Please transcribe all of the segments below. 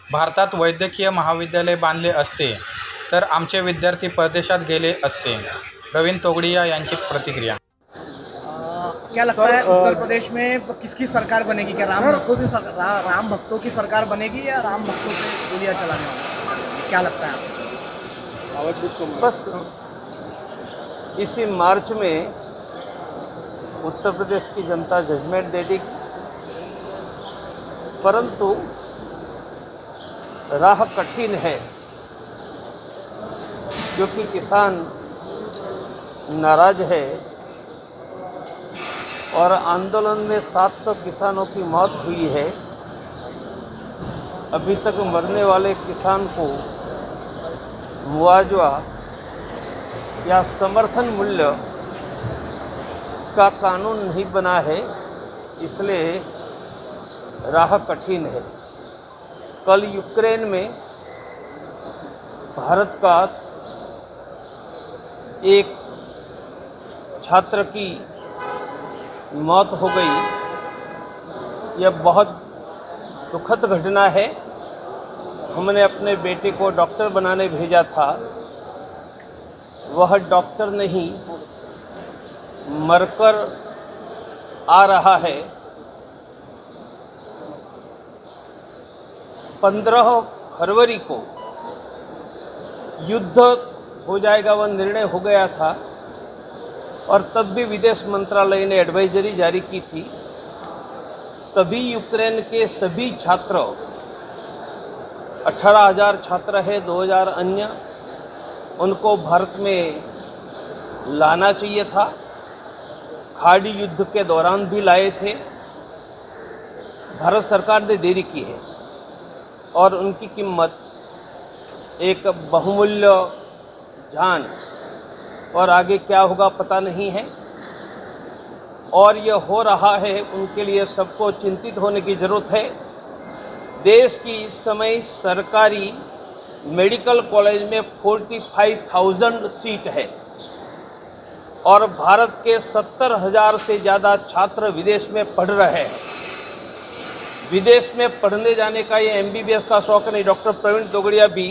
भारतात वैद्यकीय महाविद्यालय बांधले असते तर आमचे विद्यार्थी परदेशात गेले असते. प्रवीण तोगडिया यांची प्रतिक्रिया. क्या लगता है उत्तर प्रदेश में किसकी सरकार बनेगी? क्या राम भक्तों की सरकार बनेगी या राम भक्तों से गोलियां चलाने वाली? क्या लगता है आपको? बस इसी मार्च में उत्तर प्रदेश की जनता जजमेंट दे देगी, परंतु राह कठिन है क्योंकि किसान नाराज है और आंदोलन में 700 किसानों की मौत हुई है। अभी तक मरने वाले किसान को मुआवजा या समर्थन मूल्य का कानून नहीं बना है, इसलिए राह कठिन है। कल यूक्रेन में भारत का एक छात्र की मौत हो गई। यह बहुत दुखद घटना है। हमने अपने बेटे को डॉक्टर बनाने भेजा था, वह डॉक्टर नहीं मरकर आ रहा है। 15 फरवरी को युद्ध हो जाएगा वह निर्णय हो गया था और तब भी विदेश मंत्रालय ने एडवाइजरी जारी की थी। तभी यूक्रेन के सभी छात्र 18,000 छात्र है, 2,000 अन्य, उनको भारत में लाना चाहिए था। खाड़ी युद्ध के दौरान भी लाए थे। भारत सरकार ने देरी की है और उनकी कीमत एक बहुमूल्य जान और आगे क्या होगा पता नहीं है। और यह हो रहा है, उनके लिए सबको चिंतित होने की ज़रूरत है। देश की इस समय सरकारी मेडिकल कॉलेज में 45,000 सीट है और भारत के 70,000 से ज़्यादा छात्र विदेश में पढ़ रहे हैं। विदेश में पढ़ने जाने का ये MBBS का शौक़ नहीं। डॉक्टर प्रवीण तोगडिया भी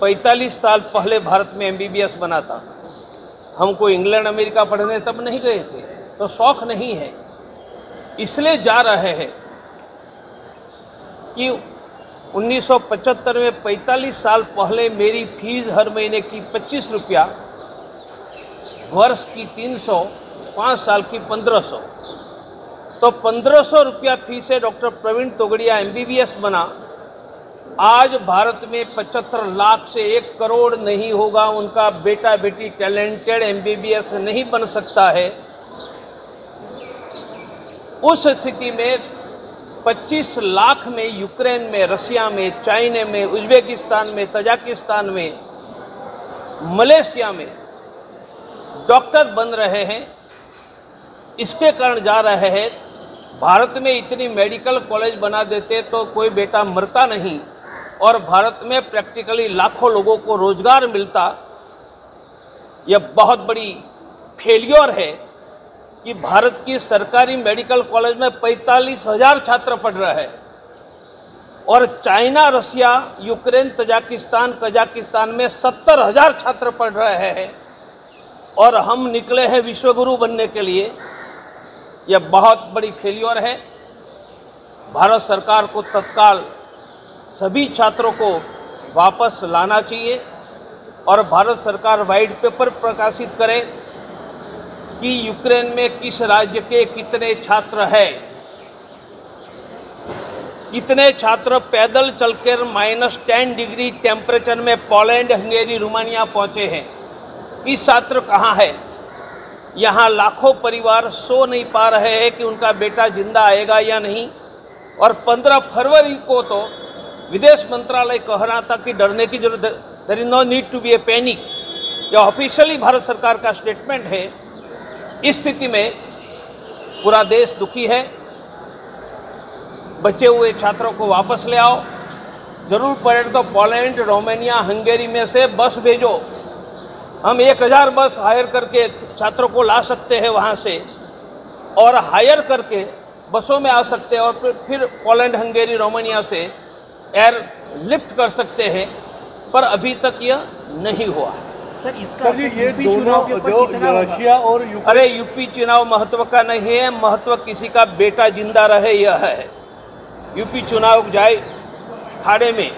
45 साल पहले भारत में MBBS बना था। हमको इंग्लैंड अमेरिका पढ़ने तब नहीं गए थे, तो शौक़ नहीं है, इसलिए जा रहे हैं कि 1975 में 45 साल पहले मेरी फीस हर महीने की 25 रुपया, वर्ष की 300, 5 साल की 1500, तो 1500 रुपया फीस है। डॉक्टर प्रवीण तोगडिया MBBS बना। आज भारत में 75 लाख से 1 करोड़ नहीं होगा उनका बेटा बेटी टैलेंटेड MBBS नहीं बन सकता है। उस स्थिति में 25 लाख में यूक्रेन में, रसिया में, चाइना में, उज्बेकिस्तान में, तजाकिस्तान में, मलेशिया में डॉक्टर बन रहे हैं। इसके कारण जा रहे हैं। भारत में इतनी मेडिकल कॉलेज बना देते तो कोई बेटा मरता नहीं और भारत में प्रैक्टिकली लाखों लोगों को रोजगार मिलता। यह बहुत बड़ी फेलियर है कि भारत की सरकारी मेडिकल कॉलेज में 45,000 छात्र पढ़ रहे हैं और चाइना, रसिया, यूक्रेन, तजाकिस्तान, कजाकिस्तान में 70,000 छात्र पढ़ रहे हैं और हम निकले हैं विश्वगुरु बनने के लिए। यह बहुत बड़ी फेलियर है। भारत सरकार को तत्काल सभी छात्रों को वापस लाना चाहिए और भारत सरकार वाइट पेपर प्रकाशित करे कि यूक्रेन में किस राज्य के कितने छात्र हैं, कितने छात्र पैदल चलकर -10 डिग्री टेम्परेचर में पोलैंड, हंगेरी, रोमानिया पहुंचे हैं। ये छात्र कहाँ है? यहाँ लाखों परिवार सो नहीं पा रहे हैं कि उनका बेटा जिंदा आएगा या नहीं। और 15 फरवरी को तो विदेश मंत्रालय कह रहा था कि डरने की जरूरत, there is no need to be a panic. यह ऑफिशियली भारत सरकार का स्टेटमेंट है। इस स्थिति में पूरा देश दुखी है। बचे हुए छात्रों को वापस ले आओ। जरूर पड़े तो पोलैंड, रोमानिया, हंगेरी में से बस भेजो। हम 1000 बस हायर करके छात्रों को ला सकते हैं वहाँ से और हायर करके बसों में आ सकते हैं और फिर पोलैंड, हंगेरी, रोमानिया से एयर लिफ्ट कर सकते हैं, पर अभी तक यह नहीं हुआ। सर इसका ये यूपी चुनाव के ऊपर कितना होगा? रशिया और यूक्रेन अरे यूपी चुनाव महत्व का नहीं है, महत्व किसी का बेटा जिंदा रहे यह है। यूपी चुनाव जाए खाड़े में